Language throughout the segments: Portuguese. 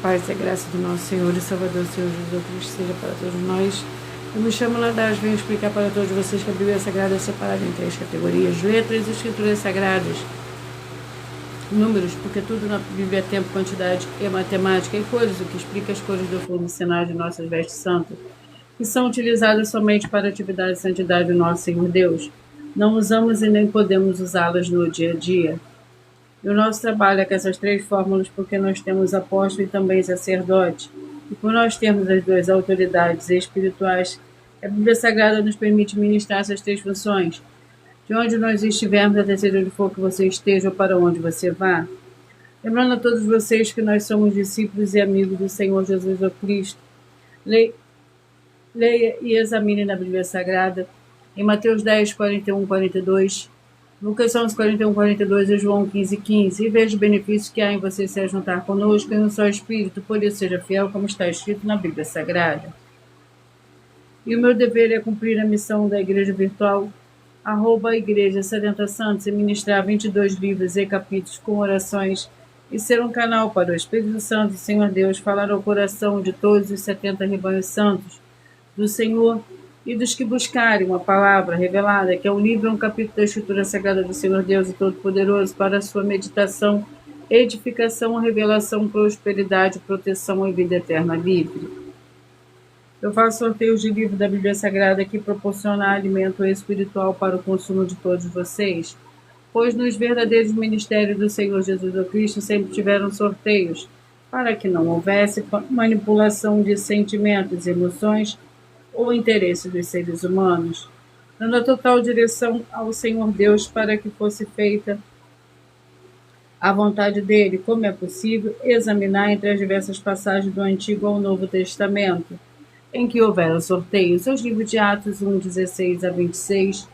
paz e a graça do nosso Senhor e Salvador, Senhor Jesus Cristo, seja para todos nós. Eu me chamo Ladaz, venho explicar para todos vocês que a Bíblia Sagrada é separada em 3 categorias: letras, escrituras sagradas, números, porque tudo na Bíblia é tempo, quantidade e matemática, e cores, o que explica as cores do fundo cenário de nossas vestes santas, que são utilizadas somente para a atividade e santidade do nosso Senhor Deus. Não usamos e nem podemos usá-las no dia a dia. E o nosso trabalho é com essas 3 fórmulas, porque nós temos apóstolo e também sacerdote. E por nós termos as 2 autoridades espirituais, a Bíblia Sagrada nos permite ministrar essas 3 funções. De onde nós estivermos, a terceira onde for que você esteja ou para onde você vá. Lembrando a todos vocês que nós somos discípulos e amigos do Senhor Jesus Cristo. Leia e examine na Bíblia Sagrada, em Mateus 10, 41, 42, Lucas 11, 41, 42 e João 15, 15. E veja o benefício que há em você se juntar conosco em um só Espírito, por isso seja fiel, como está escrito na Bíblia Sagrada. E o meu dever é cumprir a missão da Igreja Virtual, @Igreja 70 Santos, e ministrar 22 livros e capítulos com orações, e ser um canal para o Espírito Santo, Senhor Deus, falar ao coração de todos os 70 rebanhos santos do Senhor, e dos que buscarem uma palavra revelada, que é um livro e um capítulo da Escritura Sagrada do Senhor Deus e Todo-Poderoso, para a sua meditação, edificação, revelação, prosperidade, proteção e vida eterna livre. Eu faço sorteios de livro da Bíblia Sagrada que proporciona alimento espiritual para o consumo de todos vocês, pois nos verdadeiros ministérios do Senhor Jesus Cristo sempre tiveram sorteios, para que não houvesse manipulação de sentimentos, emoções ou interesse dos seres humanos, dando a total direção ao Senhor Deus para que fosse feita a vontade dele, como é possível examinar entre as diversas passagens do Antigo ao Novo Testamento, em que houveram sorteios, os livros de Atos 1, 16 a 26,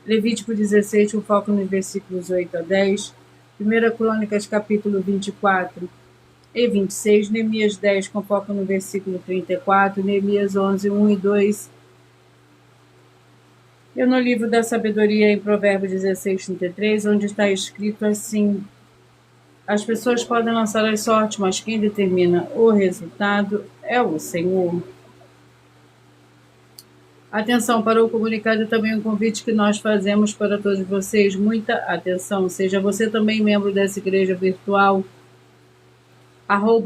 Levítico 17, com foco nos versículos 8 a 10, 1 Crônicas, capítulo 24 e 26, Neemias 10, com foco no versículo 34, Neemias 11, 1 e 2. E no livro da sabedoria, em Provérbios 16, 33, onde está escrito assim: as pessoas podem lançar as sortes, mas quem determina o resultado é o Senhor. Atenção para o comunicado e também um convite que nós fazemos para todos vocês. Muita atenção, seja você também membro dessa igreja virtual,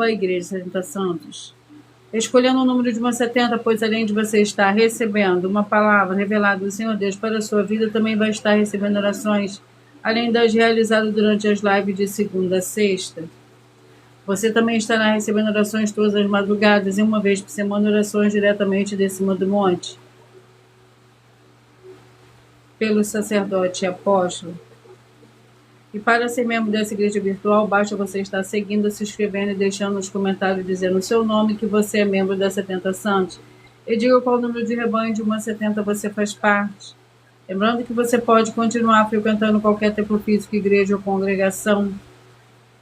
@Igreja 70 Santos, escolhendo o número de uma 70, pois além de você estar recebendo uma palavra revelada do Senhor Deus para a sua vida, também vai estar recebendo orações, além das realizadas durante as lives de segunda a sexta. Você também estará recebendo orações todas as madrugadas e uma vez por semana orações diretamente de cima do monte, pelo sacerdote e apóstolo. E para ser membro dessa igreja virtual, basta você estar seguindo, se inscrevendo e deixando nos comentários dizendo o seu nome, que você é membro da 70 Santos. E diga qual número de rebanho de uma 70 você faz parte. Lembrando que você pode continuar frequentando qualquer templo físico, igreja ou congregação,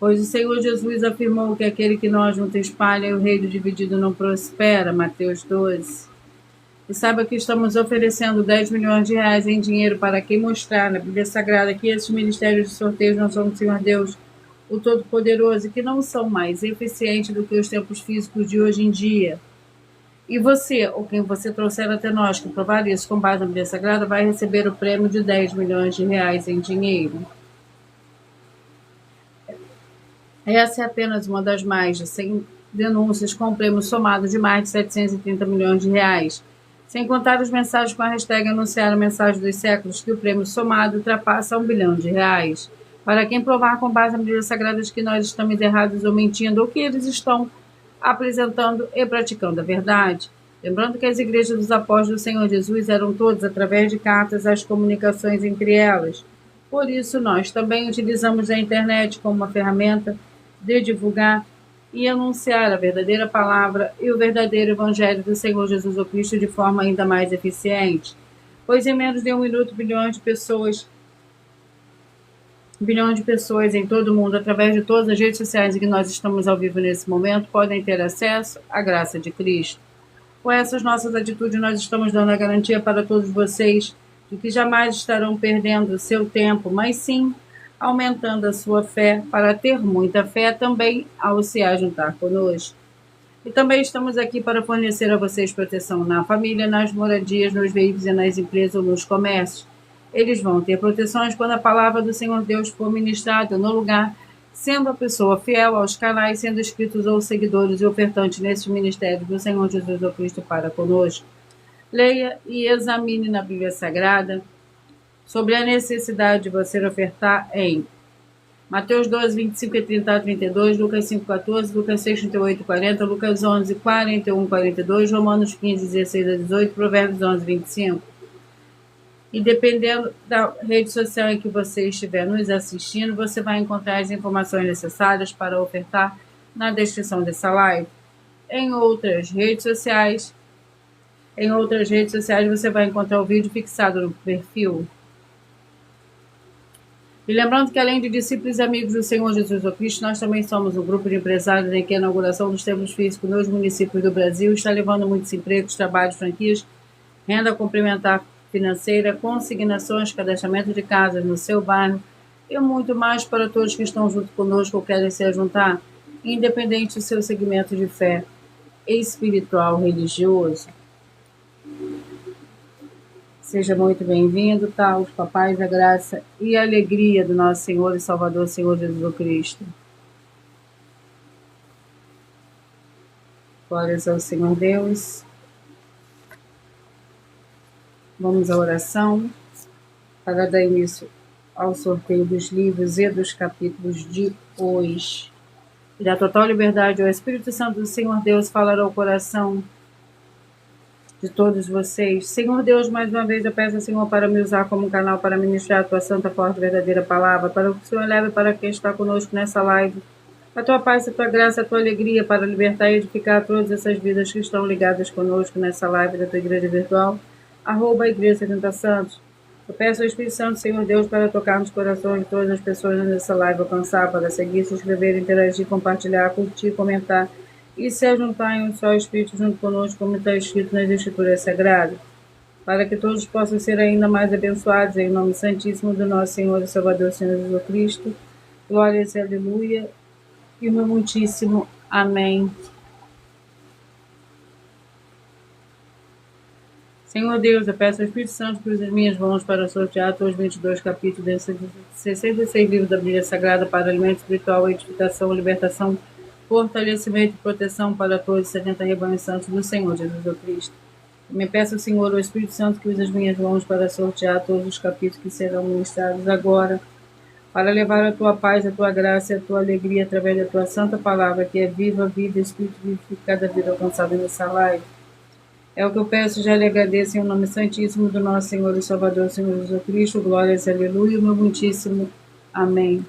pois o Senhor Jesus afirmou que aquele que não ajunta espalha e o reino dividido não prospera. Mateus 12. E saiba que estamos oferecendo 10 milhões de reais em dinheiro para quem mostrar na Bíblia Sagrada que esses ministérios de sorteios não são do Senhor Deus, o Todo-Poderoso, e que não são mais eficientes do que os tempos físicos de hoje em dia. E você, ou quem você trouxer até nós, que provar isso com base na Bíblia Sagrada, vai receber o prêmio de 10 milhões de reais em dinheiro. Essa é apenas uma das mais de 100 denúncias com um prêmio somado de mais de 730 milhões de reais. Sem contar as mensagens com a hashtag anunciar a mensagem dos séculos, que o prêmio somado ultrapassa 1 bilhão de reais. Para quem provar com base na Bíblia Sagrada que nós estamos errados ou mentindo, ou que eles estão apresentando e praticando a verdade. Lembrando que as igrejas dos apóstolos do Senhor Jesus eram todas através de cartas as comunicações entre elas. Por isso, nós também utilizamos a internet como uma ferramenta de divulgar e anunciar a verdadeira palavra e o verdadeiro evangelho do Senhor Jesus Cristo de forma ainda mais eficiente. Pois em menos de 1 minuto, bilhões de pessoas em todo o mundo, através de todas as redes sociais em que nós estamos ao vivo nesse momento, podem ter acesso à graça de Cristo. Com essas nossas atitudes, nós estamos dando a garantia para todos vocês de que jamais estarão perdendo o seu tempo, mas sim aumentando a sua fé para ter muita fé também ao se ajuntar conosco. E também estamos aqui para fornecer a vocês proteção na família, nas moradias, nos veículos e nas empresas ou nos comércios. Eles vão ter proteções quando a palavra do Senhor Deus for ministrada no lugar, sendo a pessoa fiel aos canais, sendo inscritos ou seguidores e ofertantes nesses ministérios do Senhor Jesus Cristo para conosco. Leia e examine na Bíblia Sagrada sobre a necessidade de você ofertar em Mateus 12, 25 e 30 a 32, Lucas 5, 14, Lucas 6, 38 e 40, Lucas 11, 41 42, Romanos 15, 16 a 18, Provérbios 11, 25. E dependendo da rede social em que você estiver nos assistindo, você vai encontrar as informações necessárias para ofertar na descrição dessa live. Em outras redes sociais você vai encontrar o vídeo fixado no perfil. E lembrando que além de discípulos e amigos do Senhor Jesus Cristo, nós também somos um grupo de empresários em que a inauguração dos templos físicos nos municípios do Brasil está levando muitos empregos, trabalhos, franquias, renda complementar financeira, consignações, cadastramento de casas no seu bairro e muito mais para todos que estão junto conosco ou querem se juntar, independente do seu segmento de fé espiritual, religioso. Seja muito bem-vindo, tá? Os papais da graça e a alegria do nosso Senhor e Salvador, Senhor Jesus Cristo. Glórias ao Senhor Deus. Vamos à oração para dar início ao sorteio dos livros e dos capítulos de hoje. E da total liberdade ao Espírito Santo do Senhor Deus falar ao coração de todos vocês. Senhor Deus, mais uma vez eu peço, Senhor, para me usar como canal para ministrar a tua santa, forte, verdadeira palavra, para que o Senhor leve para quem está conosco nessa live a tua paz, a tua graça, a tua alegria, para libertar e edificar todas essas vidas que estão ligadas conosco nessa live da tua igreja virtual, @Igreja 70 Santos. Eu peço ao Espírito Santo, Senhor Deus, para tocar nos corações de todas as pessoas nessa live, alcançar, para seguir, se inscrever, interagir, compartilhar, curtir, comentar e se juntar em um só Espírito junto conosco, como está escrito nas Escrituras Sagradas, para que todos possam ser ainda mais abençoados, em nome santíssimo do nosso Senhor e Salvador, Senhor Jesus Cristo. Glória e aleluia, e o meu muitíssimo amém. Senhor Deus, eu peço ao Espírito Santo que use as minhas mãos para sortear todos os 22 capítulos desses 66 livros da Bíblia Sagrada para alimento espiritual, edificação, libertação, fortalecimento e proteção para todos os 70 rebanhos santos do Senhor Jesus Cristo. Eu me peço, Senhor, ao Espírito Santo que use as minhas mãos para sortear todos os capítulos que serão ministrados agora, para levar a tua paz, a tua graça e a tua alegria através da tua santa palavra, que é viva, vida, Espírito vivificado, cada vida alcançada nessa live. É o que eu peço, já lhe agradeço em nome santíssimo do nosso Senhor e Salvador, Senhor Jesus Cristo. Glórias e aleluia, meu muitíssimo amém.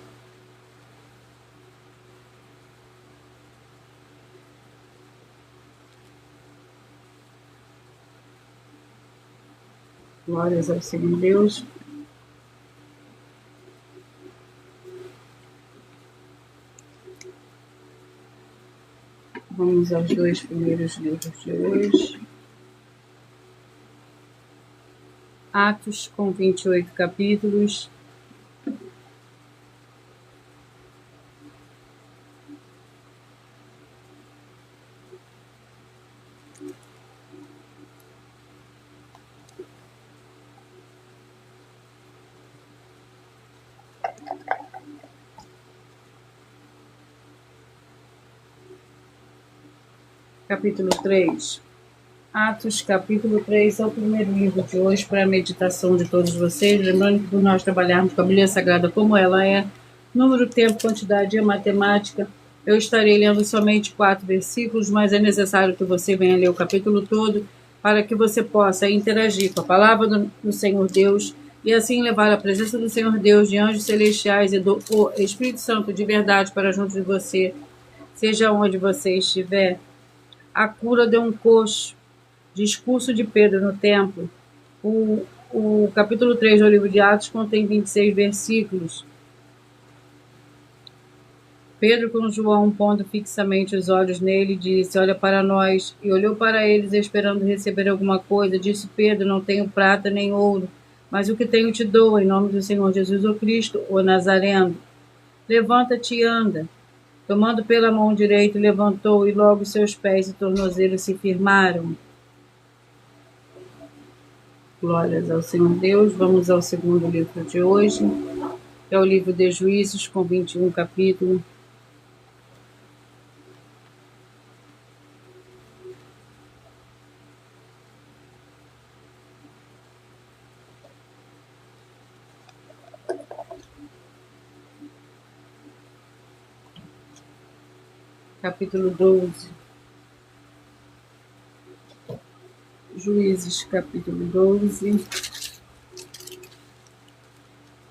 Glórias ao Senhor Deus. Vamos aos dois primeiros livros de hoje. Atos, com 28 capítulos. Capítulo 3. Atos, capítulo 3, é o primeiro livro de hoje para a meditação de todos vocês. Lembrando que por nós trabalharmos com a Bíblia Sagrada como ela é, número, tempo, quantidade e matemática, eu estarei lendo somente 4 versículos, mas é necessário que você venha ler o capítulo todo para que você possa interagir com a palavra do Senhor Deus e assim levar a presença do Senhor Deus, de anjos celestiais e do Espírito Santo de verdade para junto de você, seja onde você estiver. A cura de um coxo. Discurso de Pedro no templo. O capítulo 3 do livro de Atos contém 26 versículos. Pedro, com João, pondo fixamente os olhos nele, disse: olha para nós. E olhou para eles, esperando receber alguma coisa. Disse Pedro: não tenho prata nem ouro, mas o que tenho te dou, em nome do Senhor Jesus Cristo, o Nazareno. Levanta-te e anda. Tomando pela mão direita, levantou, e logo seus pés e tornozelos se firmaram. Glórias ao Senhor Deus. Vamos ao segundo livro de hoje. É o livro de Juízes, com 21 capítulos. Capítulo 12. Juízes, capítulo 12.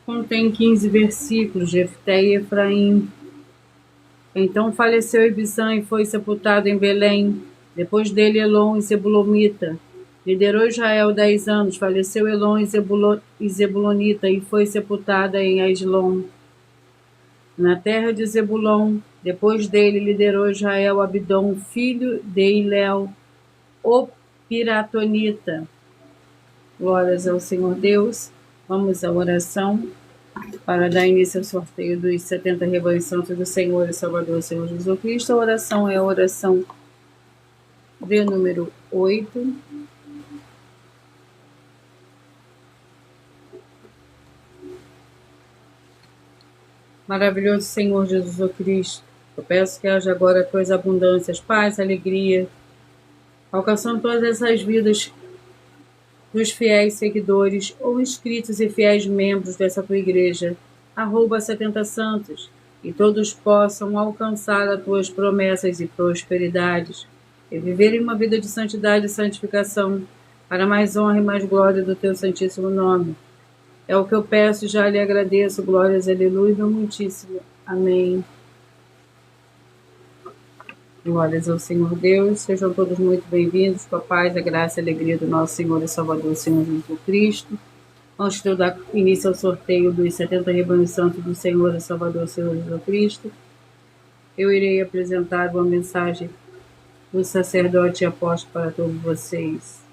Contém 15 versículos. Jefté e Efraim. Então faleceu Ibizã e foi sepultado em Belém. Depois dele, Elon e Zebulonita. Liderou Israel 10 anos. Faleceu Elon e Zebulonita e foi sepultada em Aijalon, na terra de Zebulon. Depois dele, liderou Israel Abidom, filho de Hilel, o Piratonita. Glórias ao Senhor Deus. Vamos à oração para dar início ao sorteio dos 70 rebanhos santos do Senhor e Salvador, Senhor Jesus Cristo. A oração é a oração de número 8. Maravilhoso Senhor Jesus Cristo, eu peço que haja agora tuas abundâncias, paz, alegria, alcançando todas essas vidas dos fiéis seguidores ou inscritos e fiéis membros dessa tua igreja, @70 santos, e todos possam alcançar as tuas promessas e prosperidades, e viverem uma vida de santidade e santificação, para mais honra e mais glória do teu santíssimo nome. É o que eu peço e já lhe agradeço. Glórias, aleluia, meu muitíssimo. Amém. Glórias ao Senhor Deus. Sejam todos muito bem-vindos com a paz, a graça e a alegria do nosso Senhor e Salvador, Senhor Jesus Cristo. Antes de eu dar início ao sorteio dos 70 rebanhos santos do Senhor e Salvador, Senhor Jesus Cristo, eu irei apresentar uma mensagem do sacerdote e apóstolo para todos vocês.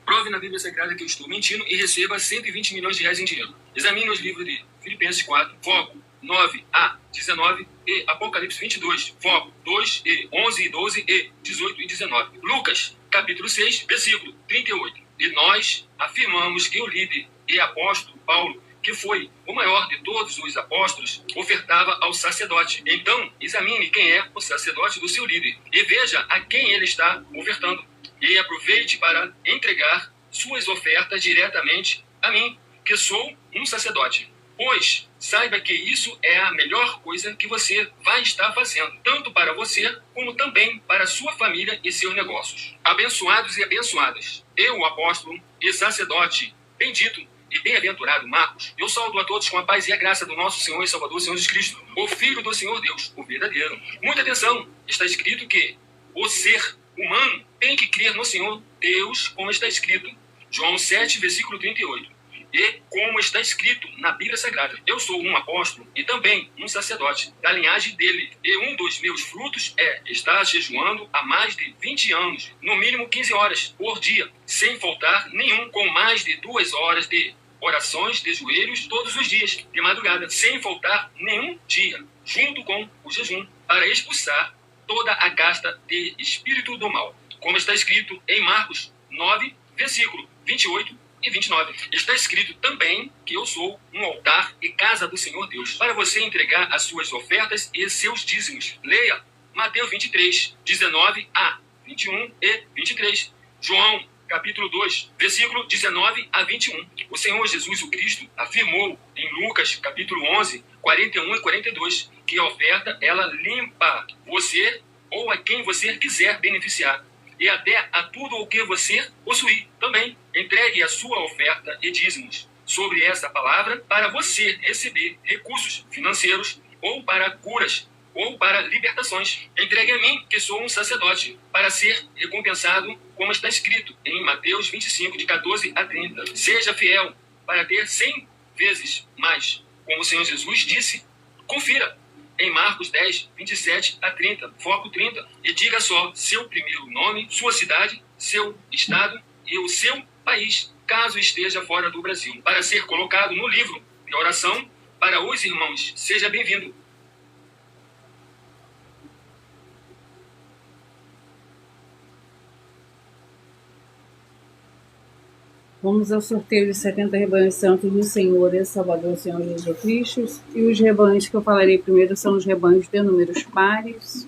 Prove na Bíblia Sagrada que eu estou mentindo e receba 120 milhões de reais em dinheiro. Examine os livros de Filipenses 4, foco 9 a 19 e Apocalipse 22, foco 2 e 11 e 12 e 18 e 19. Lucas, capítulo 6, versículo 38. E nós afirmamos que o líder e apóstolo Paulo, que foi o maior de todos os apóstolos, ofertava ao sacerdote. Então, examine quem é o sacerdote do seu líder e veja a quem ele está ofertando. E aproveite para entregar suas ofertas diretamente a mim, que sou um sacerdote. Pois saiba que isso é a melhor coisa que você vai estar fazendo, tanto para você como também para sua família e seus negócios. Abençoados e abençoadas, eu, apóstolo e sacerdote bendito e bem-aventurado Marcos, eu saúdo a todos com a paz e a graça do nosso Senhor e Salvador, Senhor Jesus Cristo, o Filho do Senhor Deus, o verdadeiro. Muita atenção, está escrito que o ser humano tem que crer no Senhor Deus, como está escrito. João 7, versículo 38. E como está escrito na Bíblia Sagrada, eu sou um apóstolo e também um sacerdote da linhagem dele. E um dos meus frutos é estar jejuando há mais de 20 anos, no mínimo 15 horas por dia, sem faltar nenhum, com mais de 2 horas de orações de joelhos todos os dias, de madrugada, sem faltar nenhum dia, junto com o jejum, para expulsar toda a casta de espírito do mal, como está escrito em Marcos 9, versículo 28 e 29. Está escrito também que eu sou um altar e casa do Senhor Deus, para você entregar as suas ofertas e seus dízimos. Leia Mateus 23, 19 a 21 e 23. João, capítulo 2, versículo 19 a 21. O Senhor Jesus o Cristo afirmou em Lucas, capítulo 11, 41 e 42, que a oferta, ela limpa você ou a quem você quiser beneficiar, e até a tudo o que você possuir também. Entregue a sua oferta e dízimos sobre essa palavra para você receber recursos financeiros, ou para curas, ou para libertações. Entregue a mim, que sou um sacerdote, para ser recompensado, como está escrito em Mateus 25, de 14 a 30. Seja fiel para ter 100 vezes mais, como o Senhor Jesus disse. Confira em Marcos 10, 27 a 30, foco 30, e diga só seu primeiro nome, sua cidade, seu estado e o seu país, caso esteja fora do Brasil, para ser colocado no livro de oração para os irmãos. Seja bem-vindo. Vamos ao sorteio dos 70 rebanhos santos do Senhor e Salvador, Senhor Jesus Cristo. E os rebanhos que eu falarei primeiro são os rebanhos de números pares.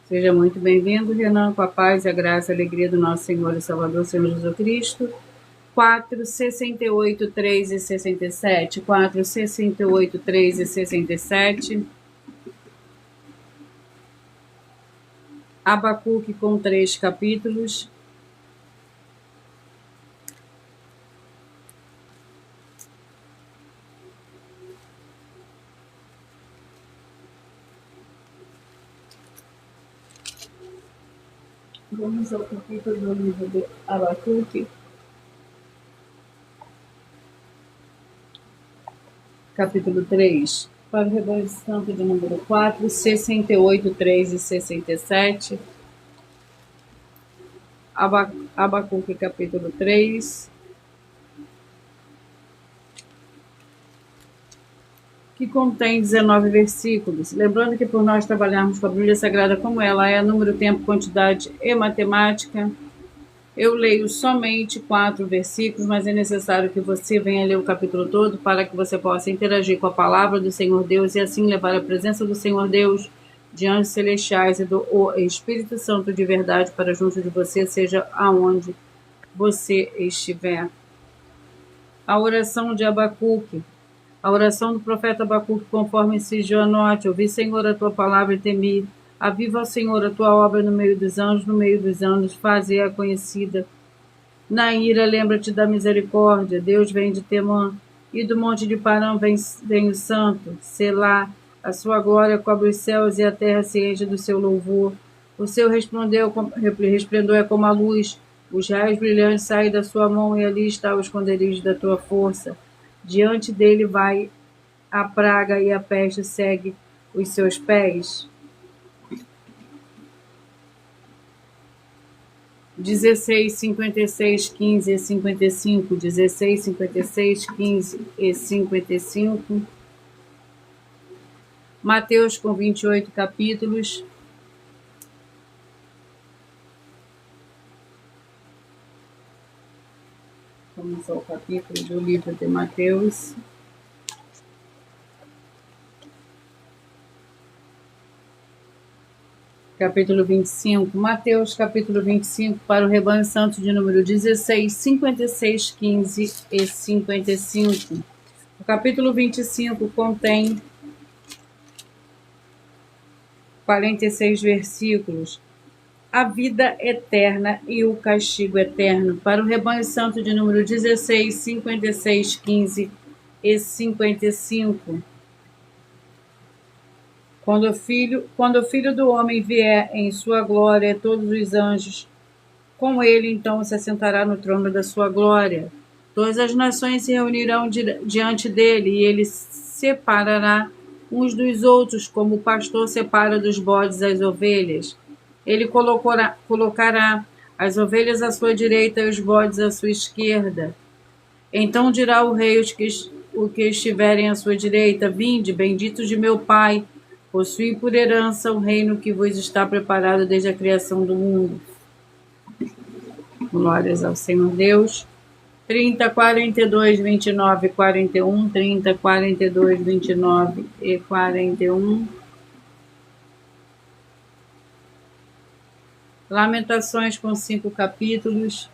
Seja muito bem-vindo, Renan, com a paz e a graça e a alegria do nosso Senhor e Salvador, Senhor Jesus Cristo. 4, 68, 3 e 67. 4, 68, 3 e 67. Abacuque com 3 capítulos. Vamos ao capítulo do livro de Abacuque. Capítulo 3. Para o rebanho santo de número 4, 68, 3 e 67. Abacuque, capítulo 3. Que contém 19 versículos. Lembrando que por nós trabalharmos com a Bíblia Sagrada como ela é, número, tempo, quantidade e matemática, eu leio somente 4 versículos, mas é necessário que você venha ler o capítulo todo para que você possa interagir com a palavra do Senhor Deus e assim levar a presença do Senhor Deus de anjos celestiais e do Espírito Santo de verdade para junto de você, seja aonde você estiver. A oração de Abacuque. A oração do profeta Abacuque, conforme se anote: ouvi, Senhor, a tua palavra e temi. Aviva, Senhor, a tua obra no meio dos anos, faze-a conhecida. Na ira, lembra-te da misericórdia. Deus vem de Temã, e do monte de Parã vem o santo. Selá, a sua glória cobre os céus e a terra se enche do seu louvor. O seu resplendor é como a luz. Os raios brilhantes saem da sua mão, e ali está o esconderijo da tua força. Diante dele vai a praga e a peste segue os seus pés. 16, 56, 15 e 55. 16, 56, 15 e 55. Mateus com 28 capítulos. Vamos ao capítulo do livro de Mateus. Capítulo 25. Mateus, capítulo 25, para o rebanho santo de número 16, 56, 15 e 55. O capítulo 25 contém 46 versículos. A vida eterna e o castigo eterno. Para o rebanho santo de número 16, 56, 15 e 55. Quando o filho do homem vier em sua glória, todos os anjos, com ele então se assentará no trono da sua glória. Todas as nações se reunirão diante dele, e ele separará uns dos outros, como o pastor separa dos bodes as ovelhas. Ele colocará as ovelhas à sua direita e os bodes à sua esquerda. Então dirá o rei os que estiverem à sua direita: vinde, benditos de meu Pai, possuí por herança o reino que vos está preparado desde a criação do mundo. Glórias ao Senhor Deus. 30, 42, 29 e 41. 30, 42, 29 e 41. Lamentações com 5 capítulos.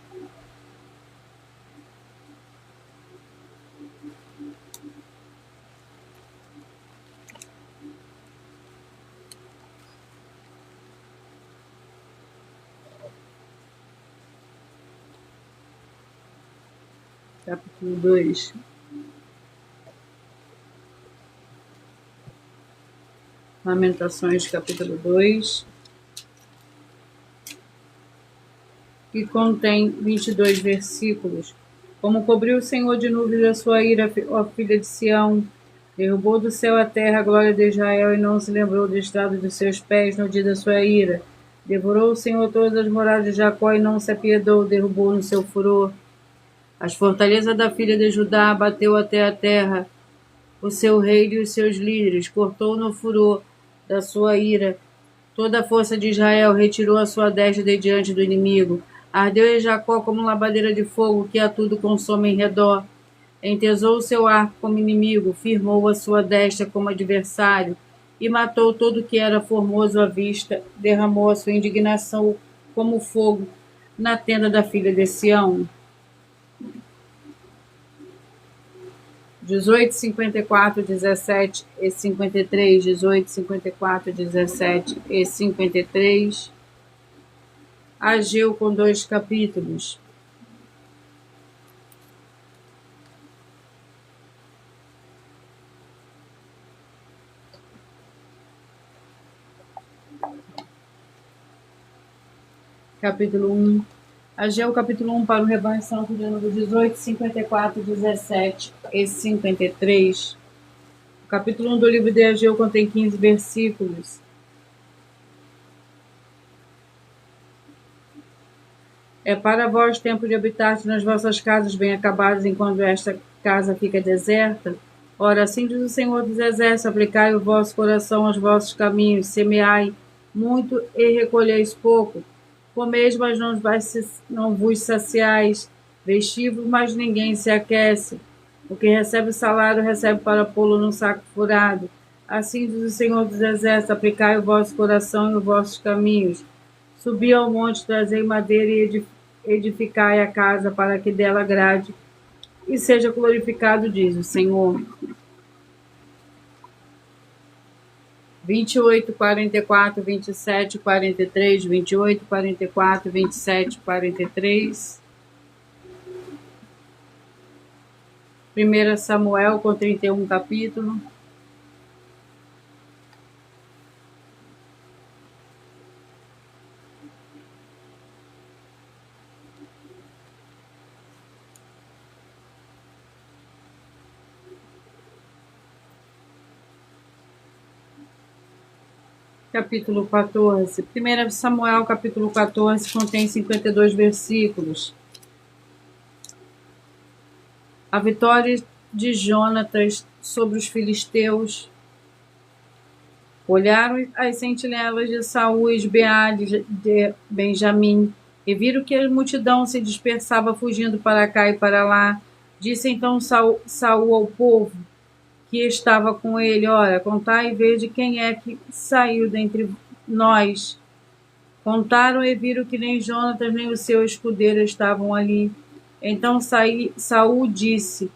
Capítulo 2. Lamentações, capítulo 2. Que contém 22 versículos. Como cobriu o Senhor de nuvens a sua ira, ó filha de Sião, Derrubou do céu a terra a glória de Israel e não se lembrou do estrado dos seus pés no dia da sua ira. Devorou o Senhor todas as moradas de Jacó e não se apiedou, derrubou no seu furor. As fortalezas da filha de Judá abateu até a terra. O seu rei e os seus líderes cortou no furor da sua ira. Toda a força de Israel retirou a sua destra de diante do inimigo. Ardeu em Jacó como labadeira de fogo que a tudo consome em redor. Entesou o seu arco como inimigo, firmou a sua destra como adversário e matou todo o que era formoso à vista, derramou a sua indignação como fogo na tenda da filha de Sião. 18, 54, 17 e 53, 18, 54, 17 e 53. Ageu com 2 capítulos. Capítulo 1. Ageu, capítulo 1, para o rebanho santo de número 18, 54, 17 e 53. O capítulo 1 do livro de Ageu contém 15 versículos. É para vós tempo de habitar nas vossas casas bem acabadas, enquanto esta casa fica deserta? Ora, assim diz o Senhor dos Exércitos: aplicai o vosso coração aos vossos caminhos, semeai muito e recolheis pouco. Comeis, mas não vos saciais, vestivos, mas ninguém se aquece. O que recebe o salário recebe para pô-lo num saco furado. Assim diz o Senhor dos Exércitos: aplicai o vosso coração e os vossos caminhos. Subi ao monte, trazei madeira e edificai a casa para que dela agrade e seja glorificado, diz o Senhor. 28, 44, 27, 43, 28, 44, 27, 43. 1 Samuel com 31 capítulo. Capítulo 14. 1 Samuel, capítulo 14, contém 52 versículos. A vitória de Jonatas sobre os filisteus. Olharam as sentinelas de Saul e Gibeade de Benjamim, e viram que a multidão se dispersava fugindo para cá e para lá. Disse então Saul ao povo que estava com ele: ora, contai e vede quem é que saiu dentre nós. Contaram e viram que nem Jonatas nem o seu escudeiro estavam ali. Então Saul disse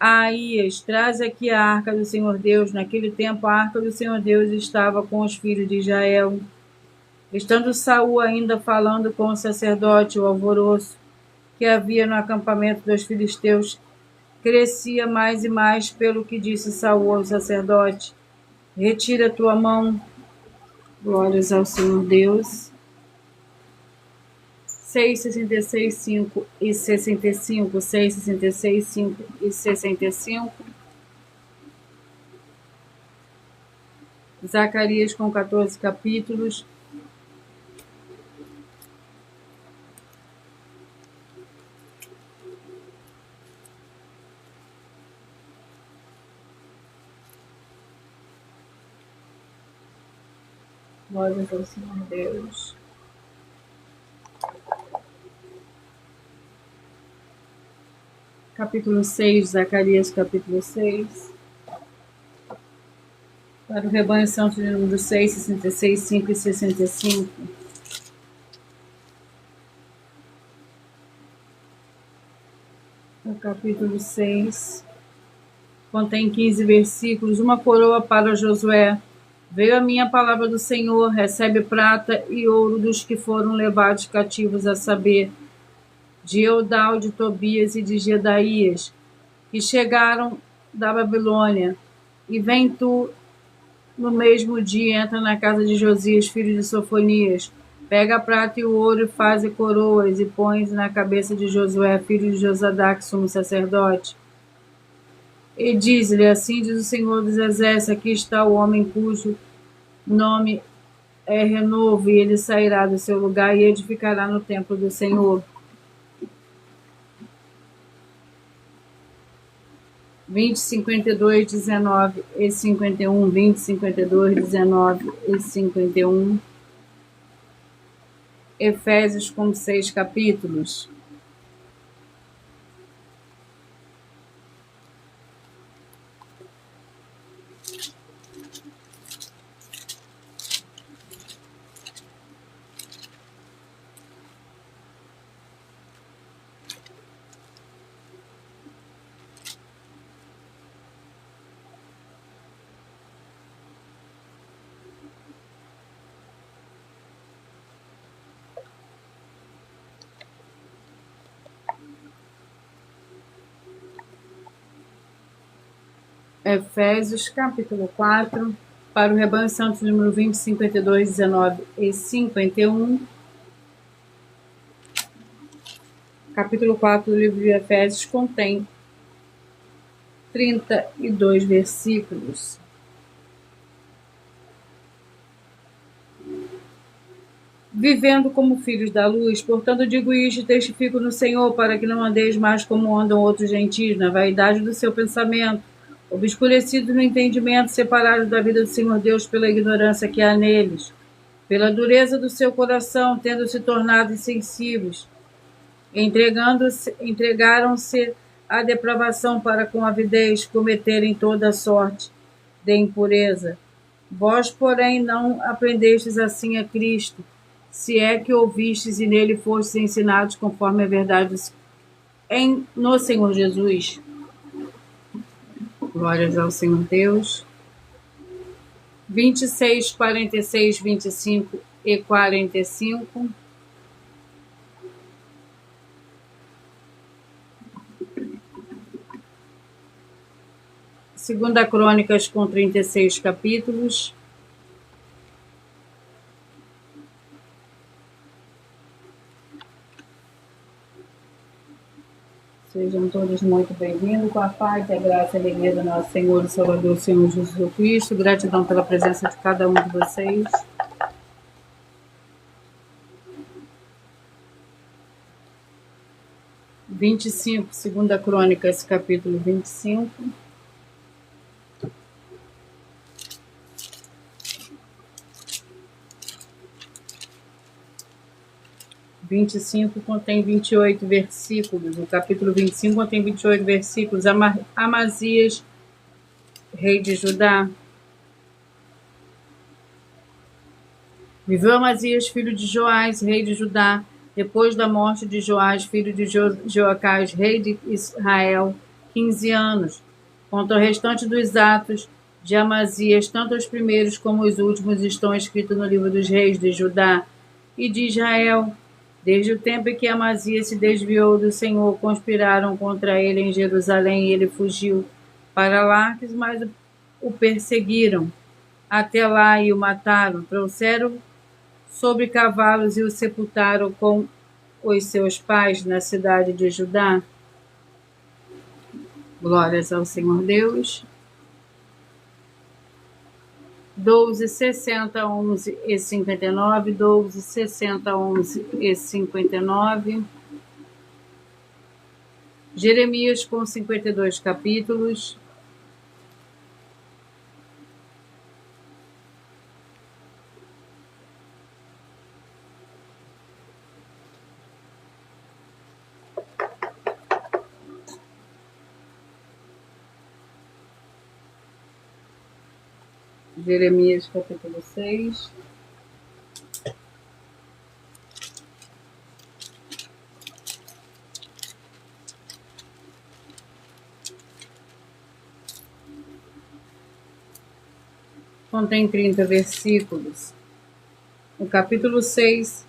a Aías: traze aqui a arca do Senhor Deus. Naquele tempo a arca do Senhor Deus estava com os filhos de Israel. Estando Saul ainda falando com o sacerdote, o alvoroço que havia no acampamento dos filisteus crescia mais e mais, pelo que disse Saul ao sacerdote: retira tua mão. Glórias ao Senhor Deus. 6, 66, 5 e 65, 6, 66, 5 e 65. Zacarias com 14 capítulos. Glórias ao Senhor Deus. Capítulo 6, Zacarias, capítulo 6. Para o rebanho santo de número 6, 66, 5 e 65. O capítulo 6 contém 15 versículos. Uma coroa para Josué. Veio a minha palavra do Senhor, recebe prata e ouro dos que foram levados cativos, a saber, de Eudal, de Tobias e de Gedaías, que chegaram da Babilônia. E vem tu, no mesmo dia, entra na casa de Josias, filho de Sofonias, pega a prata e o ouro e faze coroas, e põe na cabeça de Josué, filho de Josadac, sumo sacerdote. E diz-lhe, assim diz o Senhor dos Exércitos, aqui está o homem cujo nome é Renovo, e ele sairá do seu lugar e edificará no templo do Senhor. 20, 52, 19 e 51, 20, 52, 19 e 51. Efésios com 6 capítulos. Efésios, capítulo 4, para o Rebanho Santo, número 20, 52, 19 e 51. Capítulo 4 do livro de Efésios contém 32 versículos. Vivendo como filhos da luz, portanto digo isto e testifico no Senhor, para que não andeis mais como andam outros gentios, na vaidade do seu pensamento, obscurecidos no entendimento, separados da vida do Senhor Deus pela ignorância que há neles, pela dureza do seu coração, tendo se tornado insensíveis, entregaram-se à depravação para com avidez cometerem toda sorte de impureza. Vós, porém, não aprendestes assim a Cristo, se é que ouvistes e nele fostes ensinados conforme a verdade no Senhor Jesus. Glórias ao Senhor Deus. 26, 46, 25 e 45. Segunda Crônicas com 36 capítulos. Sejam todos muito bem-vindos, com a paz e a graça e a alegria do nosso Senhor e Salvador, Senhor Jesus Cristo. Gratidão pela presença de cada um de vocês. Segunda Crônicas, capítulo 25. 25 contém 28 versículos. O capítulo 25 contém 28 versículos. Amazias, rei de Judá. Viveu Amazias, filho de Joás, rei de Judá, depois da morte de Joás, filho de Joacás, rei de Israel, 15 anos. Quanto ao restante dos atos de Amazias, tanto os primeiros como os últimos estão escritos no livro dos reis de Judá e de Israel. Desde o tempo em que Amazias se desviou do Senhor, conspiraram contra ele em Jerusalém e ele fugiu para Laques, mas o perseguiram até lá e o mataram. Trouxeram sobre cavalos e o sepultaram com os seus pais na cidade de Judá. Glórias ao Senhor Deus. 12, 60, 11 e 59, 12, 60, 11 e 59. Jeremias com 52 capítulos. Jeremias capítulo 6. Contém 30 versículos. O capítulo 6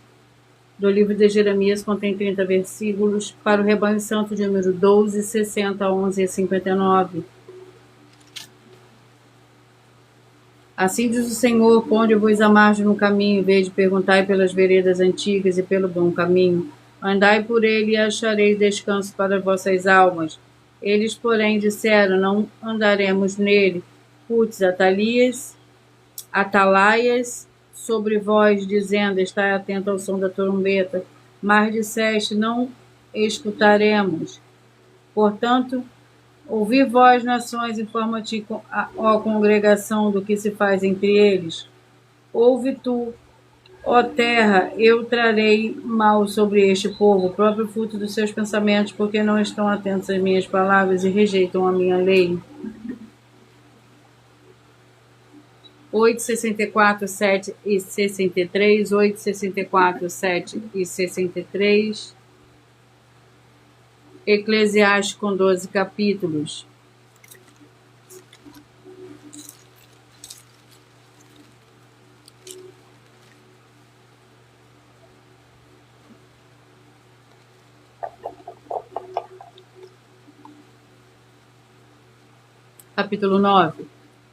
do livro de Jeremias contém 30 versículos. Para o rebanho santo de número 12, 60, 11 e 59. Assim diz o Senhor, ponde-vos à margem no caminho, em vez de perguntai pelas veredas antigas e pelo bom caminho. Andai por ele e achareis descanso para vossas almas. Eles, porém, disseram: não andaremos nele. Putz, atalaias sobre vós, dizendo: estai atento ao som da trombeta. Mas disseste: não escutaremos. Portanto, ouvi vós, nações, informa-te, ó congregação, do que se faz entre eles. Ouve tu, ó terra, eu trarei mal sobre este povo, o próprio fruto dos seus pensamentos, porque não estão atentos às minhas palavras e rejeitam a minha lei. 8:64, 7 e 63, 8:64, 7 e 63. Eclesiastes com 12 capítulos. Capítulo 9.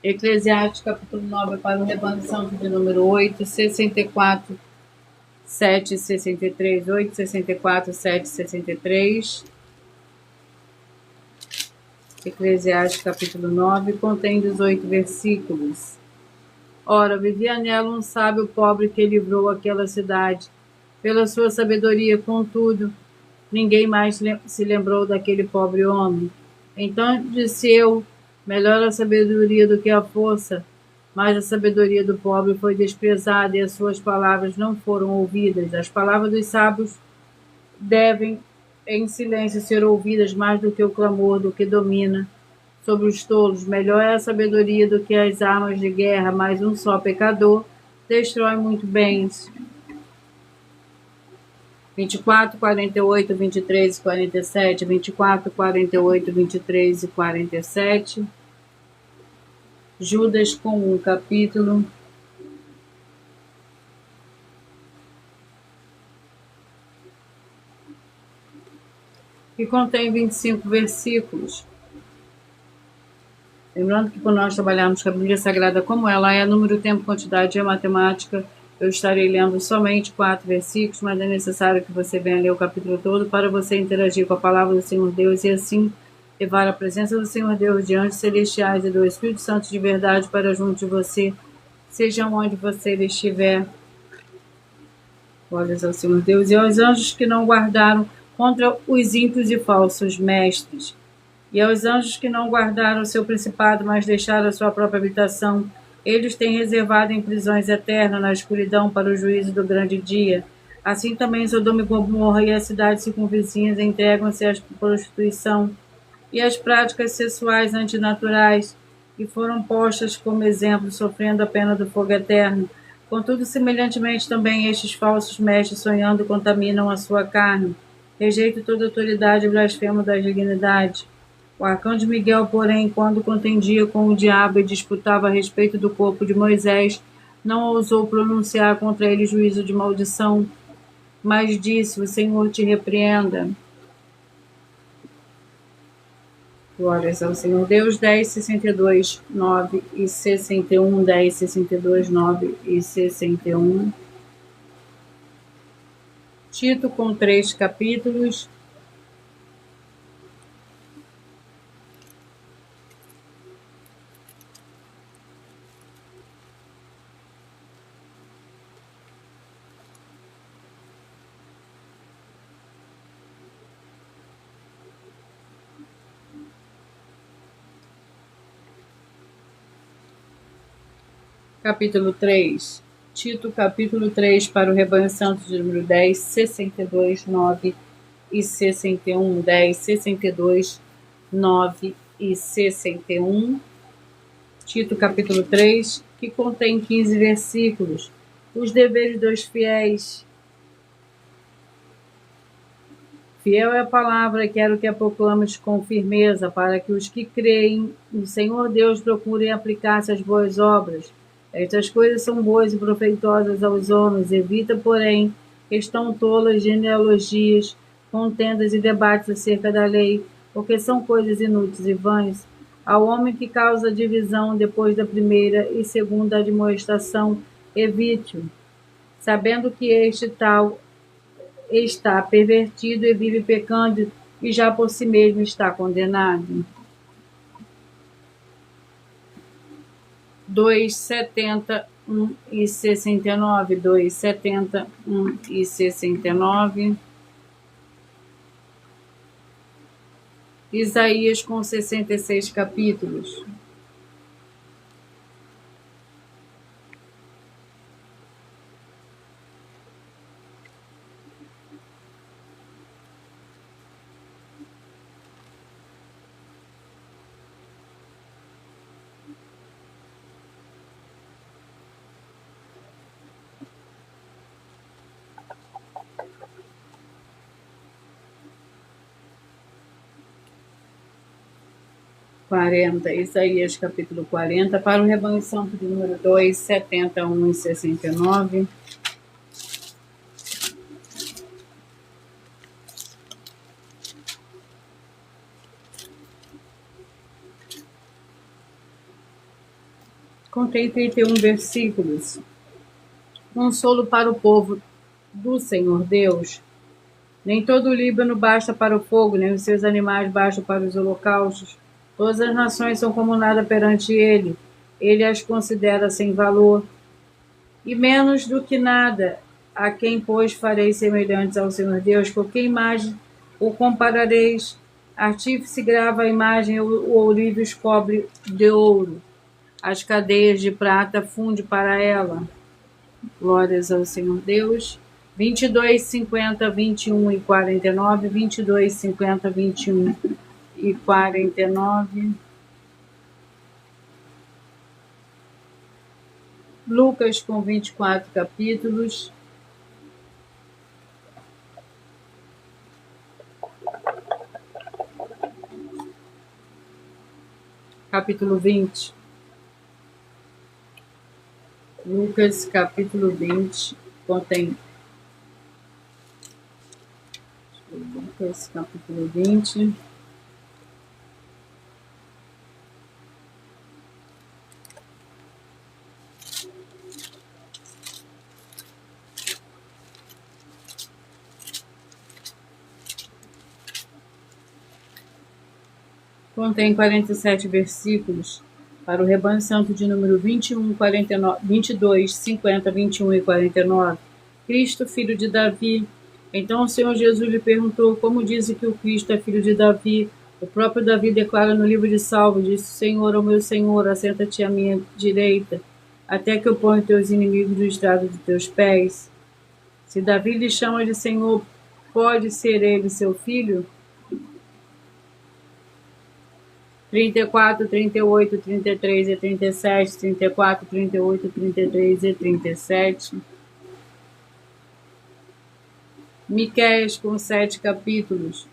Eclesiastes, capítulo 9, para o rebanho santo de número 8, 64, 7, 63, 8, 64, 7, 63. Eclesiastes, capítulo 9, contém 18 versículos. Ora, vivia nela um sábio pobre que livrou aquela cidade. Pela sua sabedoria, contudo, ninguém mais se lembrou daquele pobre homem. Então disse eu: melhor a sabedoria do que a força, mas a sabedoria do pobre foi desprezada e as suas palavras não foram ouvidas. As palavras dos sábios devem em silêncio ser ouvidas mais do que o clamor do que domina sobre os tolos. Melhor é a sabedoria do que as armas de guerra, mas um só pecador destrói muito bens. 24, 48, 23 e 47, 24, 48, 23 e 47. Judas com um capítulo. Que contém 25 versículos. Lembrando que quando nós trabalharmos com a Bíblia Sagrada como ela é, número, tempo, quantidade e matemática, eu estarei lendo somente 4 versículos, mas é necessário que você venha ler o capítulo todo para você interagir com a palavra do Senhor Deus e assim levar a presença do Senhor Deus de anjos celestiais e do Espírito Santo de verdade para junto de você, seja onde você estiver. Glórias ao Senhor Deus e aos anjos que não guardaram contra os ímpios e falsos mestres, e aos anjos que não guardaram o seu principado, mas deixaram a sua própria habitação. Eles têm reservado em prisões eternas na escuridão para o juízo do grande dia. Assim também Sodoma e Gomorra e as cidades circunvizinhas entregam-se à prostituição e às práticas sexuais antinaturais, e foram postas como exemplo, sofrendo a pena do fogo eterno. Contudo, semelhantemente também estes falsos mestres, sonhando, contaminam a sua carne. Rejeitam toda autoridade e blasfemam da dignidade. O arcanjo Miguel, porém, quando contendia com o diabo e disputava a respeito do corpo de Moisés, não ousou pronunciar contra ele juízo de maldição, mas disse: o Senhor te repreenda. Glórias ao Senhor Deus. 10, 62, 9 e 61, 10, 62, 9 e 61. Tito com 3 capítulos. Capítulo 3. Tito, capítulo 3, para o rebanho santo de número 10, 62, 9 e 61, 10, 62, 9 e 61. Tito, capítulo 3, que contém 15 versículos. Os deveres dos fiéis. Fiel é a palavra, quero que a proclames com firmeza, para que os que creem no Senhor Deus procurem aplicar-se às boas obras. Estas coisas são boas e proveitosas aos homens. Evita, porém, questão tolas, genealogias, contendas e debates acerca da lei, porque são coisas inúteis e vãs. Ao homem que causa divisão depois da primeira e segunda admoestação, evite-o, sabendo que este tal está pervertido e vive pecando e já por si mesmo está condenado. 2,71 e 69, 2,71 e 69. Isaías com 66 capítulos. Isaías capítulo 40, para o rebanho santo de número 2, 71 e 69. Contém 31 versículos. Consolo para o povo do Senhor Deus. Nem todo o Líbano basta para o fogo, nem os seus animais bastam para os holocaustos. Todas as nações são como nada perante ele. Ele as considera sem valor. E menos do que nada, a quem, pois, farei semelhantes ao Senhor Deus? Com que imagem o comparareis? Artífice grava a imagem, o ourives cobre de ouro. As cadeias de prata funde para ela. Glórias ao Senhor Deus. 22, 50, 21 e 49. 22, 50, 21 e 49. Lucas com 24 capítulos. Capítulo 20. Lucas, capítulo 20, contém. Lucas, capítulo 20. Contém 47 versículos. Para o rebanho santo de número 21, 49, 22, 50, 21 e 49. Cristo, filho de Davi. Então o Senhor Jesus lhe perguntou: como disse que o Cristo é filho de Davi? O próprio Davi declara no livro de Salmos: disse: Senhor, ó meu Senhor, assenta-te à minha direita, até que eu ponha teus inimigos no estrado de teus pés. Se Davi lhe chama de Senhor, pode ser ele seu filho? 34, 38, 33 e 37, 34, 38, 33 e 37. Miqueias com 7 capítulos.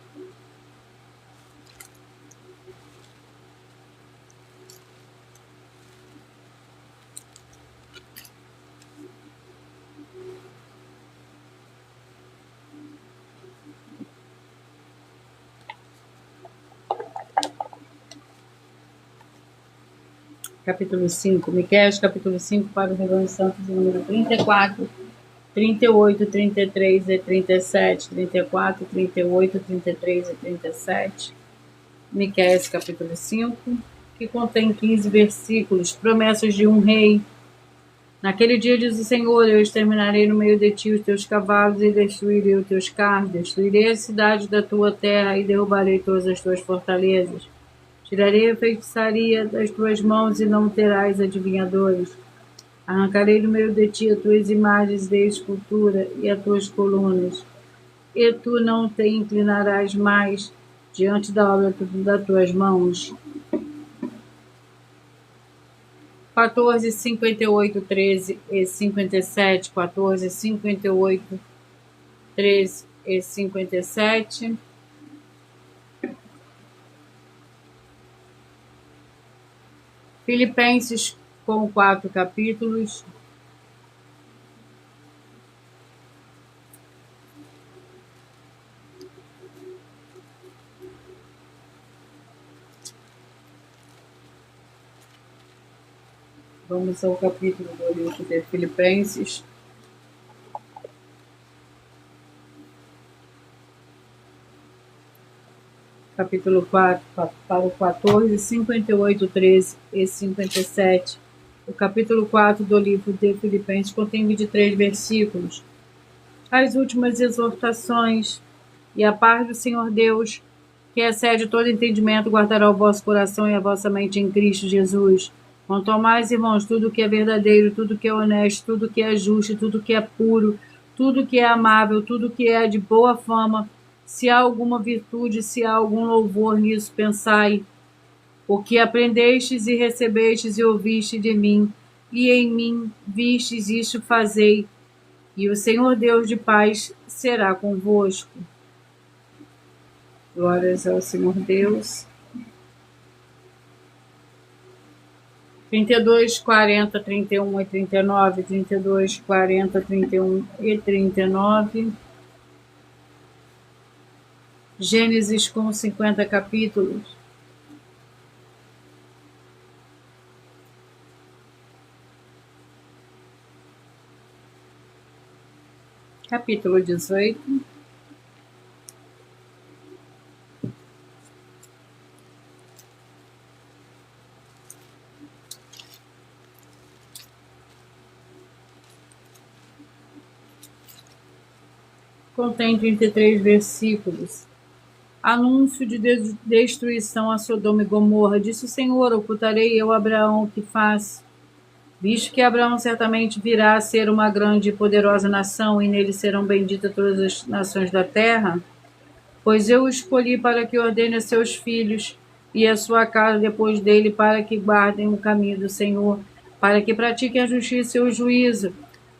Capítulo 5. Miqueias, capítulo 5, para o rebanho santo de número 34, 38, 33 e 37. 34, 38, 33 e 37. Miqueias, capítulo 5, que contém 15 versículos, promessas de um rei. Naquele dia, diz o Senhor, eu exterminarei no meio de ti os teus cavalos e destruirei os teus carros. Destruirei as cidades da tua terra e derrubarei todas as tuas fortalezas. Tirarei a feitiçaria das tuas mãos e não terás adivinhadores. Arrancarei do meio de ti as tuas imagens de escultura e as tuas colunas. E tu não te inclinarás mais diante da obra das tuas mãos. 14, 58, 13 e 57. 14, 58, 13 e 57. Filipenses com 4 capítulos. Vamos ao capítulo do livro de Filipenses. capítulo 4, para o 14, 58, 13 e 57. O capítulo 4 do livro de Filipenses contém 23 versículos. As últimas exortações. E a paz do Senhor Deus, que excede todo entendimento, guardará o vosso coração e a vossa mente em Cristo Jesus. Quanto ao mais, irmãos, tudo que é verdadeiro, tudo que é honesto, tudo que é justo, tudo que é puro, tudo que é amável, tudo que é de boa fama, se há alguma virtude, se há algum louvor, nisso pensai. O que aprendestes e recebestes e ouviste de mim, e em mim vistes, isto fazei, e o Senhor Deus de paz será convosco. Glórias ao Senhor Deus. 32, 40, 31 e 39, 32, 40, 31 e 39. Gênesis com 50 capítulos. Capítulo 18. Contém 33 versículos. Anúncio de destruição a Sodoma e Gomorra. Disse o Senhor: ocultarei eu a Abraão o que faço, visto que Abraão certamente virá a ser uma grande e poderosa nação, e nele serão benditas todas as nações da terra. Pois eu o escolhi para que ordene a seus filhos e a sua casa depois dele, para que guardem o caminho do Senhor, para que pratiquem a justiça e o juízo,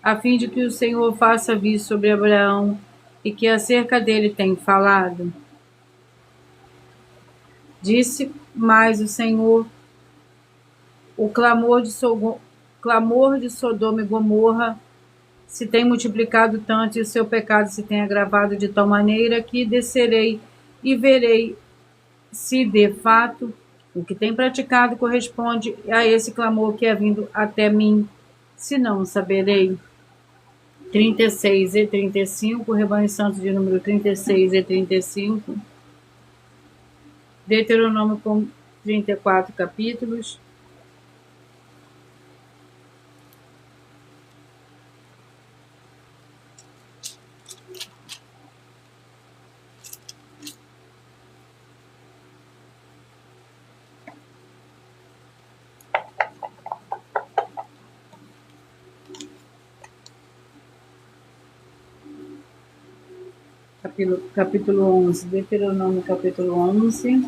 a fim de que o Senhor faça vir sobre Abraão e que acerca dele tem falado. Disse mais o Senhor: o clamor de Sodoma e Gomorra se tem multiplicado tanto, e o seu pecado se tem agravado de tal maneira, que descerei e verei se de fato o que tem praticado corresponde a esse clamor que é vindo até mim, se não saberei. 36 e 35, Rebanho Santo de número 36 e 35. Deuteronômio com 34 capítulos. Capítulo 11, Deuteronômio capítulo 11.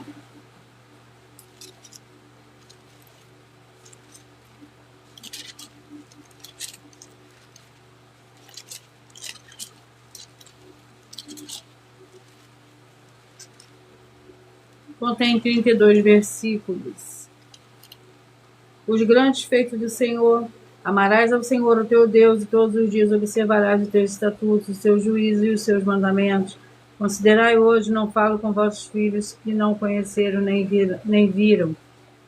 Contém 32 versículos. Os grandes feitos do Senhor. Amarás ao Senhor o teu Deus, e todos os dias observarás os teus estatutos, os seus juízos e os seus mandamentos. Considerai hoje, não falo com vossos filhos que não conheceram nem viram.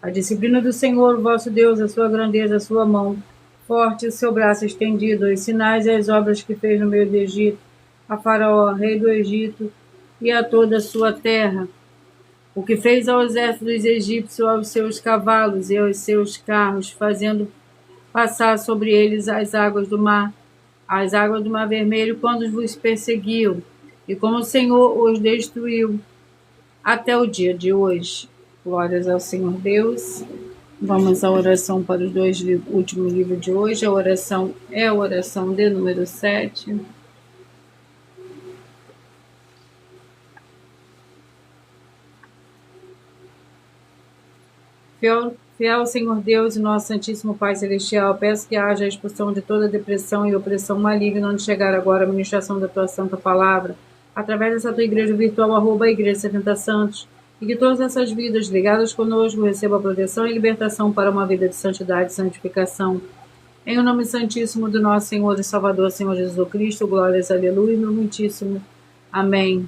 A disciplina do Senhor, o vosso Deus, a sua grandeza, a sua mão forte, o seu braço estendido, os sinais e as obras que fez no meio do Egito, a Faraó, rei do Egito, e a toda a sua terra. O que fez ao exército dos egípcios, aos seus cavalos e aos seus carros, fazendo passar sobre eles as águas do mar Vermelho, quando vos perseguiam, e como o Senhor os destruiu até o dia de hoje. Glórias ao Senhor Deus. Vamos à oração para os dois últimos livros de hoje. A oração é a oração de número 7. Fiel Senhor Deus e nosso Santíssimo Pai Celestial, peço que haja a expulsão de toda depressão e opressão maligna onde chegar agora a ministração da tua santa palavra, através dessa tua igreja virtual, @igreja 70 Santos, e que todas essas vidas ligadas conosco recebam a proteção e libertação para uma vida de santidade e santificação. Em o nome santíssimo do nosso Senhor e Salvador, Senhor Jesus Cristo, glórias, aleluia, meu muitíssimo. Amém.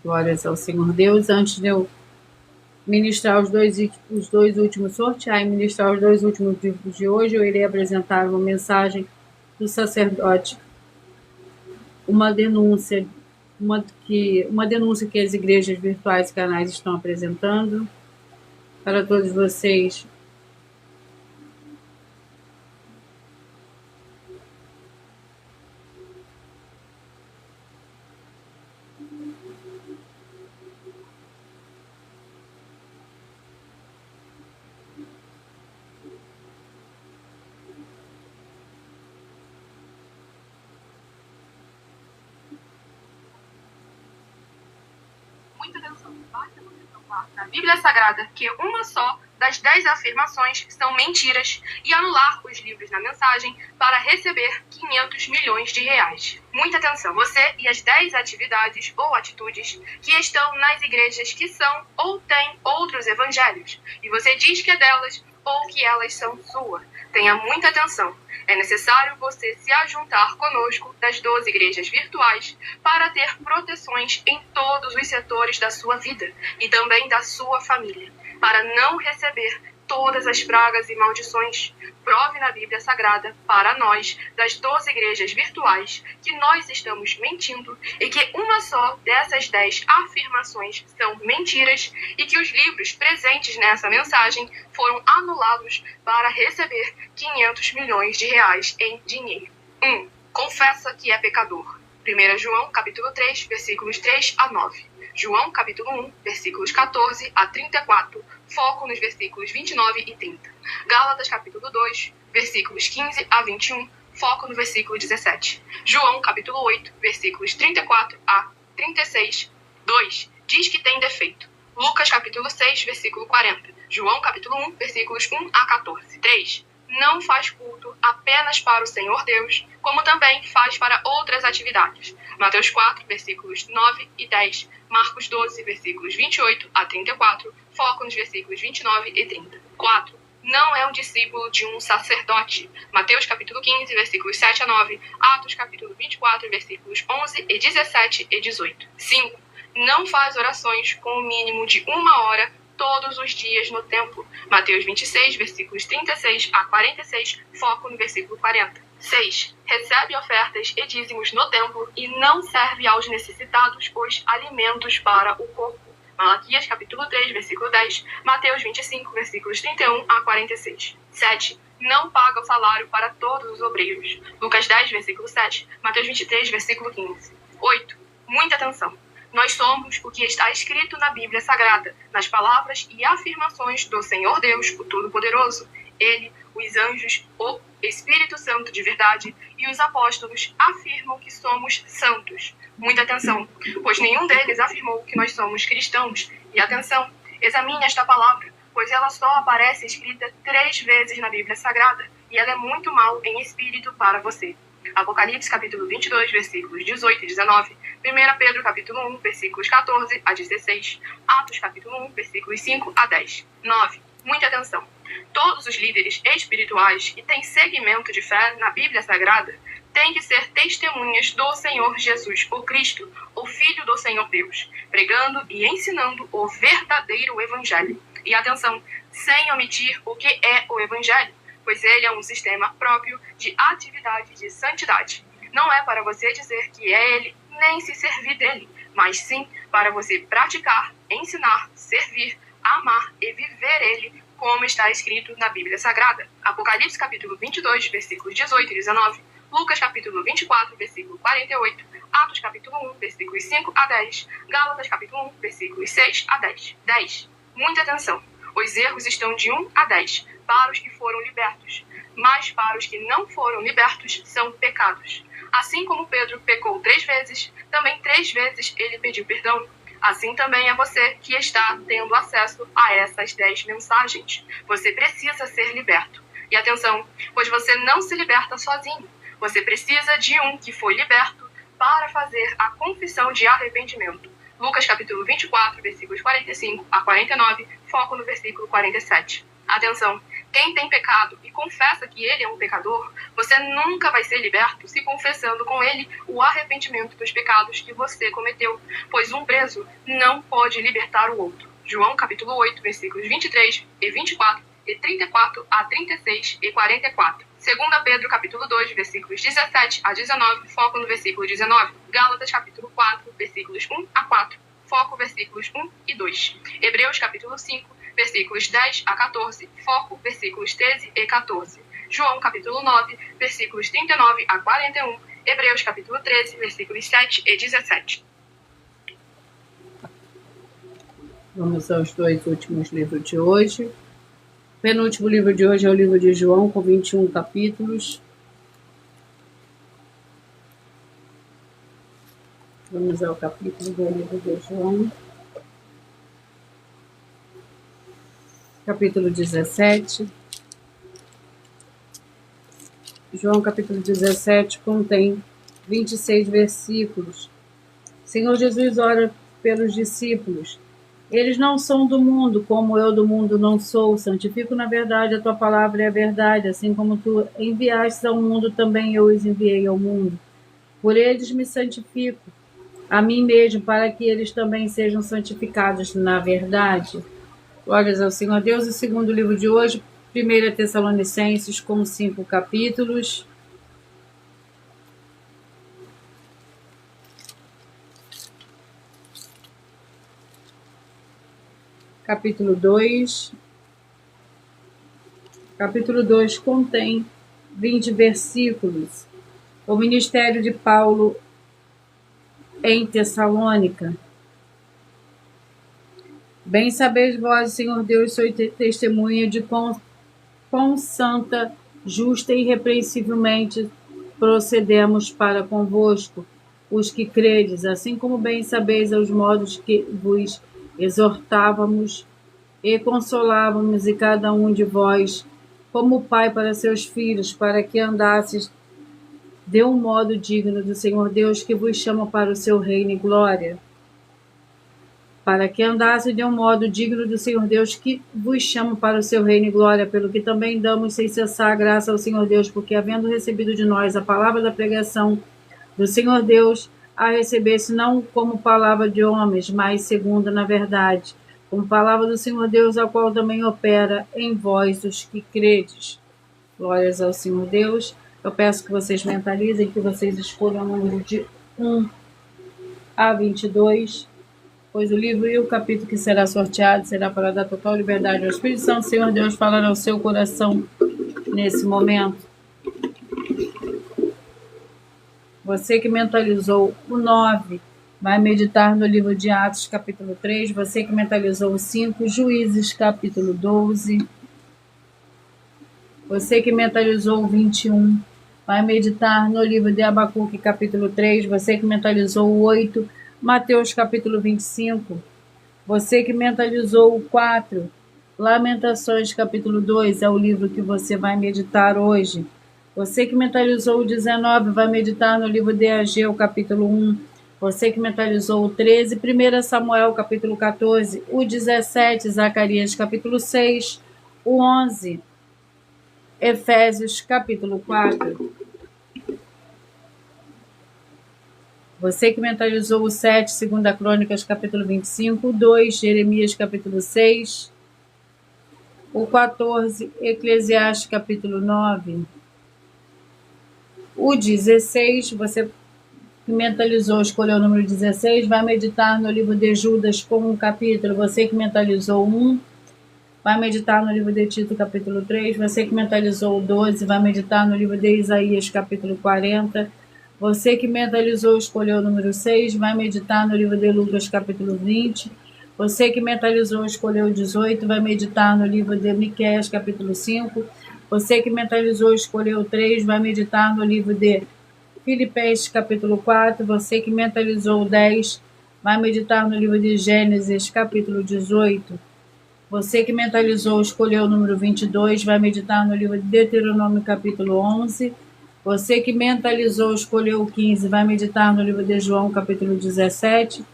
Glórias ao Senhor Deus. Antes de eu ministrar os dois últimos, sortear e ministrar os dois últimos livros de hoje, eu irei apresentar uma mensagem do sacerdote uma denúncia, uma denúncia que as igrejas virtuais e canais estão apresentando para todos vocês. Na Bíblia Sagrada que uma só das 10 afirmações são mentiras e anular os livros na mensagem para receber 500 milhões de reais. Muita atenção, você e as 10 atividades ou atitudes que estão nas igrejas que são ou têm outros evangelhos e você diz que é delas ou que elas são sua. Tenha muita atenção. É necessário você se ajuntar conosco das 12 igrejas virtuais para ter proteções em todos os setores da sua vida e também da sua família, para não receber todas as pragas e maldições. Prove na Bíblia Sagrada para nós, das 12 igrejas virtuais, que nós estamos mentindo e que uma só dessas 10 afirmações são mentiras e que os livros presentes nessa mensagem foram anulados para receber 500 milhões de reais em dinheiro. 1. Confessa que é pecador. 1 João, capítulo 3, versículos 3 a 9. João, capítulo 1, versículos 14 a 34, foco nos versículos 29 e 30. Gálatas, capítulo 2, versículos 15 a 21, foco no versículo 17. João, capítulo 8, versículos 34 a 36, 2. Diz que tem defeito. Lucas, capítulo 6, versículo 40. João, capítulo 1, versículos 1 a 14. 3. Não faz culto apenas para o Senhor Deus, como também faz para outras atividades. Mateus 4, versículos 9 e 10. Marcos 12, versículos 28 a 34. Foco nos versículos 29 e 30. 4. Não é um discípulo de um sacerdote. Mateus capítulo 15, versículos 7 a 9. Atos capítulo 24, versículos 11 e 17 e 18. 5. Não faz orações com o mínimo de 1 hora todos os dias no templo. Mateus 26, versículos 36 a 46, foco no versículo 40. 6. Recebe ofertas e dízimos no templo e não serve aos necessitados os alimentos para o corpo. Malaquias capítulo 3, versículo 10. Mateus 25, versículos 31 a 46. 7. Não paga o salário para todos os obreiros. Lucas 10, versículo 7. Mateus 23, versículo 15. 8. Muita atenção. Nós somos o que está escrito na Bíblia Sagrada, nas palavras e afirmações do Senhor Deus, o Todo-Poderoso. Ele, os anjos, o Espírito Santo de verdade e os apóstolos afirmam que somos santos. Muita atenção, pois nenhum deles afirmou que nós somos cristãos. E atenção, examine esta palavra, pois ela só aparece escrita 3 vezes na Bíblia Sagrada e ela é muito mal em espírito para você. Apocalipse capítulo 22, versículos 18 e 19. 1 Pedro capítulo 1, versículos 14 a 16. Atos capítulo 1, versículos 5 a 10. 9. Muita atenção. Todos os líderes espirituais que têm segmento de fé na Bíblia Sagrada têm que ser testemunhas do Senhor Jesus, o Cristo, o Filho do Senhor Deus, pregando e ensinando o verdadeiro Evangelho. E atenção, sem omitir o que é o Evangelho, pois ele é um sistema próprio de atividade de santidade. Não é para você dizer que é ele, nem se servir dele, mas sim para você praticar, ensinar, servir, amar e viver ele, como está escrito na Bíblia Sagrada. Apocalipse capítulo 22, versículos 18 e 19. Lucas capítulo 24, versículo 48. Atos capítulo 1, versículos 5 a 10. Gálatas capítulo 1, versículos 6 a 10. 10. Muita atenção. Os erros estão de 1 a 10 para os que foram libertos, mas para os que não foram libertos são pecados. Assim como Pedro pecou 3 vezes, também 3 vezes ele pediu perdão. Assim também é você que está tendo acesso a essas 10 mensagens. Você precisa ser liberto. E atenção, pois você não se liberta sozinho. Você precisa de um que foi liberto para fazer a confissão de arrependimento. Lucas capítulo 24, versículos 45 a 49, foco no versículo 47. Atenção, quem tem pecado e confessa que ele é um pecador, você nunca vai ser liberto se confessando com ele o arrependimento dos pecados que você cometeu, pois um preso não pode libertar o outro. João capítulo 8, versículos 23 e 24 e 34 a 36 e 44. 2 Pedro, capítulo 2, versículos 17 a 19, foco no versículo 19. Gálatas, capítulo 4, versículos 1 a 4, foco versículos 1 e 2. Hebreus, capítulo 5, versículos 10 a 14, foco versículos 13 e 14. João, capítulo 9, versículos 39 a 41. Hebreus, capítulo 13, versículos 7 e 17. Vamos aos dois últimos livros de hoje. O penúltimo livro de hoje é o livro de João, com 21 capítulos. Vamos ao capítulo do livro de João. Capítulo 17. João, capítulo 17, contém 26 versículos. Senhor Jesus ora pelos discípulos. Eles não são do mundo, como eu do mundo não sou. Santifico na verdade, a tua palavra é a verdade. Assim como tu enviaste ao mundo, também eu os enviei ao mundo. Por eles me santifico a mim mesmo, para que eles também sejam santificados na verdade. Glórias ao Senhor Deus. O segundo livro de hoje, 1 Tessalonicenses, com 5 capítulos. Capítulo 2. Capítulo 2 contém 20 versículos. O ministério de Paulo em Tessalônica. Bem sabeis vós, Senhor Deus, sois testemunha de quão santa, justa e irrepreensivelmente procedemos para convosco, os que credes, assim como bem sabeis aos modos que vos exortávamos e consolávamos, e cada um de vós, como pai para seus filhos, para que andasseis de um modo digno do Senhor Deus, que vos chama para o seu reino e glória. Para que andasse de um modo digno do Senhor Deus, que vos chama para o seu reino e glória, pelo que também damos sem cessar graça ao Senhor Deus, porque havendo recebido de nós a palavra da pregação do Senhor Deus, a recebesse não como palavra de homens, mas segundo na verdade, como palavra do Senhor Deus, a qual também opera em vós os que credes. Glórias ao Senhor Deus. Eu peço que vocês mentalizem, que vocês escolham o número de 1 a 22, pois o livro e o capítulo que será sorteado será para dar total liberdade ao Espírito Santo. Senhor Deus, falar ao seu coração nesse momento. Você que mentalizou o 9, vai meditar no livro de Atos, capítulo 3. Você que mentalizou o 5, Juízes, capítulo 12. Você que mentalizou o 21, vai meditar no livro de Abacuque, capítulo 3. Você que mentalizou o 8, Mateus, capítulo 25. Você que mentalizou o 4, Lamentações, capítulo 2, é o livro que você vai meditar hoje. Você que mentalizou o 19, vai meditar no livro de Ageu, capítulo 1. Você que mentalizou o 13, 1 Samuel, capítulo 14. O 17, Zacarias, capítulo 6. O 11, Efésios, capítulo 4. Você que mentalizou o 7, 2 Crônicas, capítulo 25, o 2, Jeremias, capítulo 6, o 14, Eclesiastes, capítulo 9, o 16, você que mentalizou, escolheu o número 16, vai meditar no livro de Judas com um capítulo. Você que mentalizou 1, vai meditar no livro de Tito, capítulo 3, você que mentalizou o 12, vai meditar no livro de Isaías, capítulo 40, você que mentalizou, escolheu o número 6, vai meditar no livro de Lucas, capítulo 20. Você que mentalizou, escolheu o 18, vai meditar no livro de Miqueias, capítulo 5. Você que mentalizou, escolheu o 3, vai meditar no livro de Filipenses, capítulo 4. Você que mentalizou o 10, vai meditar no livro de Gênesis, capítulo 18. Você que mentalizou, escolheu o número 22, vai meditar no livro de Deuteronômio, capítulo 11. Você que mentalizou, escolheu o 15, vai meditar no livro de João, capítulo 17.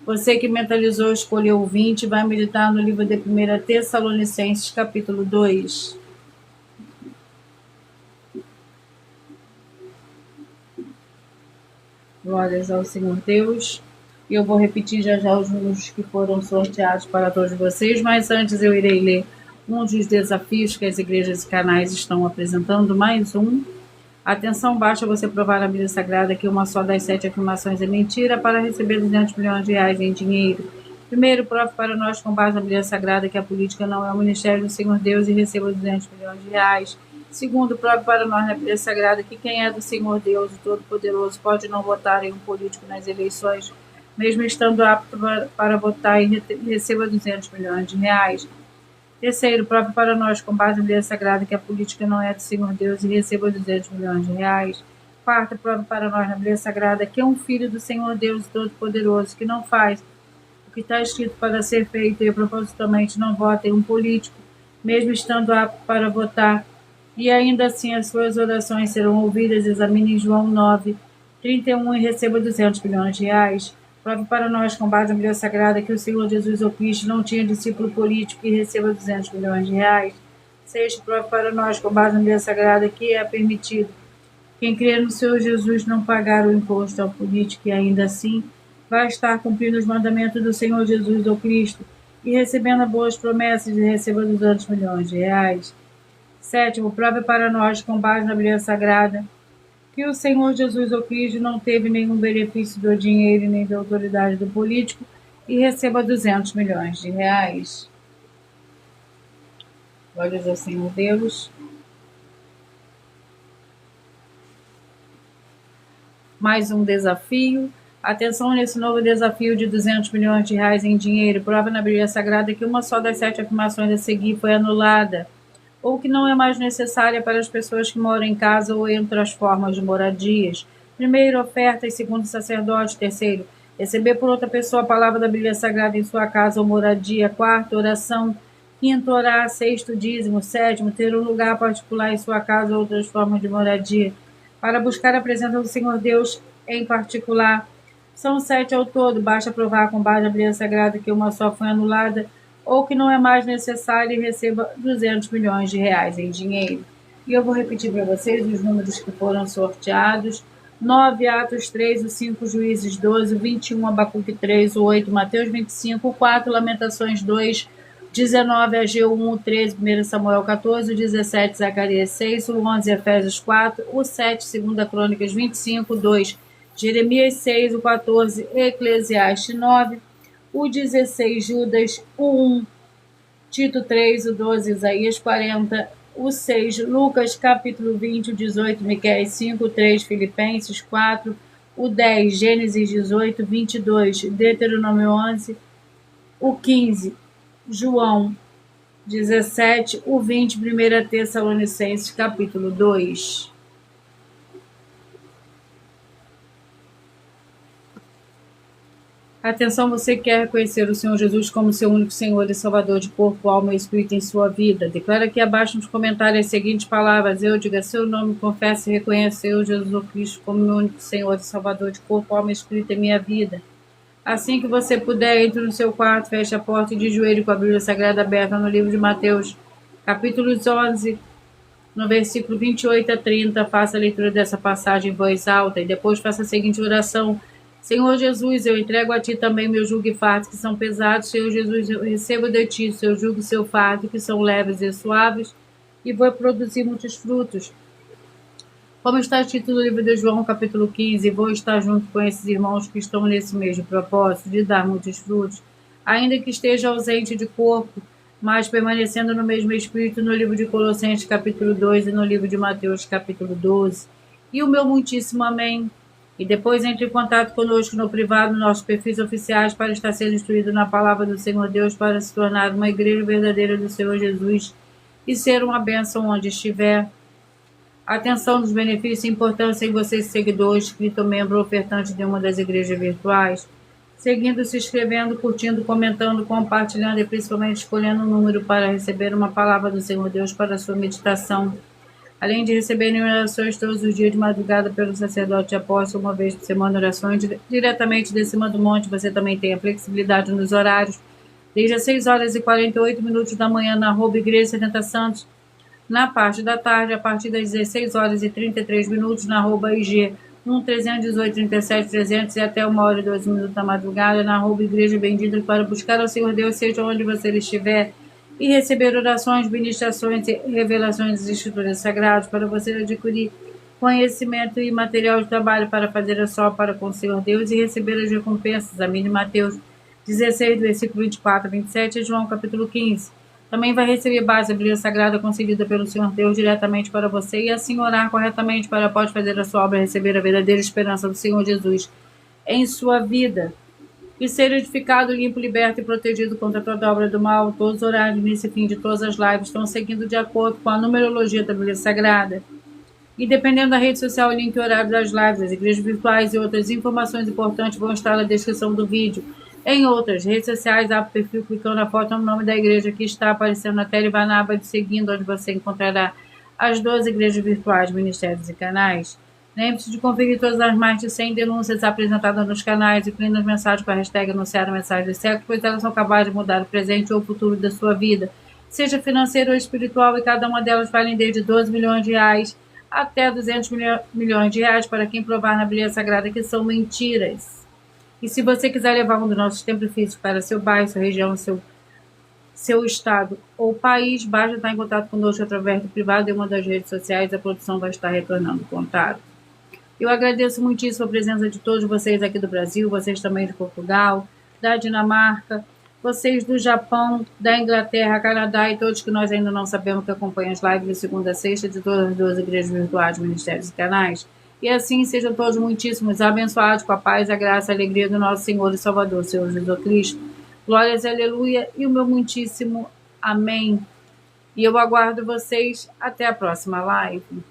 Você que mentalizou, escolheu o 20, vai meditar no livro de 1 Tessalonicenses, capítulo 2. Glórias ao Senhor Deus. E eu vou repetir já os números que foram sorteados para todos vocês, mas antes eu irei ler um dos desafios que as igrejas e canais estão apresentando, mais um. Atenção, basta você provar na Bíblia Sagrada que uma só das 7 afirmações é mentira para receber 200 milhões de reais em dinheiro. Primeiro, prove para nós com base na Bíblia Sagrada que a política não é o ministério do Senhor Deus e receba 200 milhões de reais. Segundo, prove para nós na Bíblia Sagrada que quem é do Senhor Deus, o Todo-Poderoso, pode não votar em um político nas eleições, mesmo estando apto para votar e receba 200 milhões de reais. Terceiro, prove para nós com base na Bíblia Sagrada que a política não é do Senhor Deus e receba 200 milhões de reais. Quarto, prove para nós na Bíblia Sagrada que é um filho do Senhor Deus Todo-Poderoso que não faz o que está escrito para ser feito e propositalmente não vota em um político, mesmo estando apto para votar, e ainda assim as suas orações serão ouvidas. Examine João 9:31 e receba 200 milhões de reais. Prove para nós com base na Bíblia Sagrada que o Senhor Jesus ou Cristo não tinha discípulo político e receba 200 milhões de reais. Sexto, prove para nós com base na Bíblia Sagrada que é permitido quem crê no Senhor Jesus não pagar o imposto ao político e ainda assim vai estar cumprindo os mandamentos do Senhor Jesus ou Cristo e recebendo boas promessas e receba 200 milhões de reais. Sétimo, prove para nós, com base na Bíblia Sagrada, que o Senhor Jesus ou Cristo não teve nenhum benefício do dinheiro nem da autoridade do político e receba 200 milhões de reais. Glórias ao Senhor Deus. Mais um desafio. Atenção nesse novo desafio de 200 milhões de reais em dinheiro. Prova na Bíblia Sagrada que uma só das 7 afirmações a seguir foi anulada, ou que não é mais necessária para as pessoas que moram em casa ou entre as formas de moradias. Primeiro, ofertas, segundo, sacerdote. Terceiro, receber por outra pessoa a palavra da Bíblia Sagrada em sua casa ou moradia. Quarto, oração. Quinto, orar. Sexto, dízimo. Sétimo, ter um lugar particular em sua casa ou outras formas de moradia, para buscar a presença do Senhor Deus em particular. São 7 ao todo, basta provar com base na Bíblia Sagrada que uma só foi anulada, ou que não é mais necessário e receba 200 milhões de reais em dinheiro. E eu vou repetir para vocês os números que foram sorteados: 9, Atos 3, o 5, Juízes 12, o 21, Abacuque 3, o 8, Mateus 25, o 4, Lamentações 2, 19, Ageu 1, o 13, 1 Samuel 14, o 17, Zacarias 6, o 11, Efésios 4, o 7, 2 Crônicas 25, 2, Jeremias 6, o 14, Eclesiastes 9, o 16, Judas, o 1, Tito 3, o 12, Isaías 40, o 6, Lucas capítulo 20, o 18, Miqueias 5, o 3, Filipenses 4, o 10, Gênesis 18, 22, Deuteronômio 11, o 15, João 17, o 20, 1 Tessalonicenses capítulo 2. Atenção, você quer reconhecer o Senhor Jesus como seu único Senhor e Salvador de corpo, alma e espírito em sua vida? Declara aqui abaixo nos comentários as seguintes palavras: eu diga seu nome, confesso e reconheço o Senhor Jesus Cristo como meu único Senhor e Salvador de corpo, alma e espírito em minha vida. Assim que você puder, entre no seu quarto, feche a porta e de joelho com a Bíblia Sagrada aberta no livro de Mateus, capítulo 11, no versículo 28 a 30, faça a leitura dessa passagem em voz alta e depois faça a seguinte oração: Senhor Jesus, eu entrego a Ti também meu jugo e fardo que são pesados. Senhor Jesus, eu recebo de Ti seu jugo e seu fardo que são leves e suaves, e vou produzir muitos frutos. Como está escrito no livro de João, capítulo 15, vou estar junto com esses irmãos que estão nesse mesmo propósito de dar muitos frutos, ainda que esteja ausente de corpo, mas permanecendo no mesmo espírito, no livro de Colossenses, capítulo 2, e no livro de Mateus, capítulo 12. E o meu muitíssimo amém. E depois entre em contato conosco no privado, nos nossos perfis oficiais, para estar sendo instruído na palavra do Senhor Deus, para se tornar uma igreja verdadeira do Senhor Jesus e ser uma bênção onde estiver. Atenção dos benefícios e importância em você, seguidor, inscrito, membro ou ofertante de uma das igrejas virtuais, seguindo, se inscrevendo, curtindo, comentando, compartilhando e principalmente escolhendo um número para receber uma palavra do Senhor Deus para a sua meditação. Além de receberem orações todos os dias de madrugada pelo sacerdote apóstolo, uma vez por semana, orações diretamente de cima do monte, você também tem a flexibilidade nos horários, desde as 6 horas e 48 minutos da manhã na @Igreja 70 Santos, na parte da tarde, a partir das 16 horas e 33 minutos na @IG 1318 37 300 e até 1 hora e 12 minutos da madrugada na @Igreja Bendita, para buscar ao Senhor Deus, seja onde você estiver, e receber orações, ministrações e revelações das Escrituras Sagradas para você adquirir conhecimento e material de trabalho para fazer a só para com o Senhor Deus e receber as recompensas. Amém. Mateus 16, versículo 24 a 27 e João capítulo 15. Também vai receber base da Bíblia Sagrada concedida pelo Senhor Deus diretamente para você e assim orar corretamente para após fazer a sua obra receber a verdadeira esperança do Senhor Jesus em sua vida e ser edificado, limpo, liberto e protegido contra toda obra do mal. Todos os horários nesse fim de todas as lives estão seguindo de acordo com a numerologia da Bíblia Sagrada. E dependendo da rede social, o link e horário das lives, as igrejas virtuais e outras informações importantes vão estar na descrição do vídeo. Em outras redes sociais, abre o perfil clicando na foto no nome da igreja que está aparecendo na tela e vai na aba de seguindo, onde você encontrará as 12 igrejas virtuais, ministérios e canais. Lembre-se de conferir todas as mais de 100 denúncias apresentadas nos canais e incluindo as mensagens com a hashtag anunciar mensagem do século, pois elas são capazes de mudar o presente ou o futuro da sua vida, seja financeiro ou espiritual, e cada uma delas valem desde 12 milhões de reais até 200 milhões de reais para quem provar na Bíblia Sagrada que são mentiras. E se você quiser levar um dos nossos templos físicos para seu bairro, sua região, seu estado ou país, basta estar em contato conosco através do privado de uma das redes sociais. A produção vai estar retornando o contato. Eu agradeço muitíssimo a presença de todos vocês aqui do Brasil, vocês também de Portugal, da Dinamarca, vocês do Japão, da Inglaterra, Canadá e todos que nós ainda não sabemos que acompanham as lives de segunda a sexta de todas as 12 igrejas virtuais, ministérios e canais. E assim sejam todos muitíssimos abençoados com a paz, a graça e a alegria do nosso Senhor e Salvador, Senhor Jesus Cristo. Glórias, aleluia, e o meu muitíssimo amém. E eu aguardo vocês até a próxima live.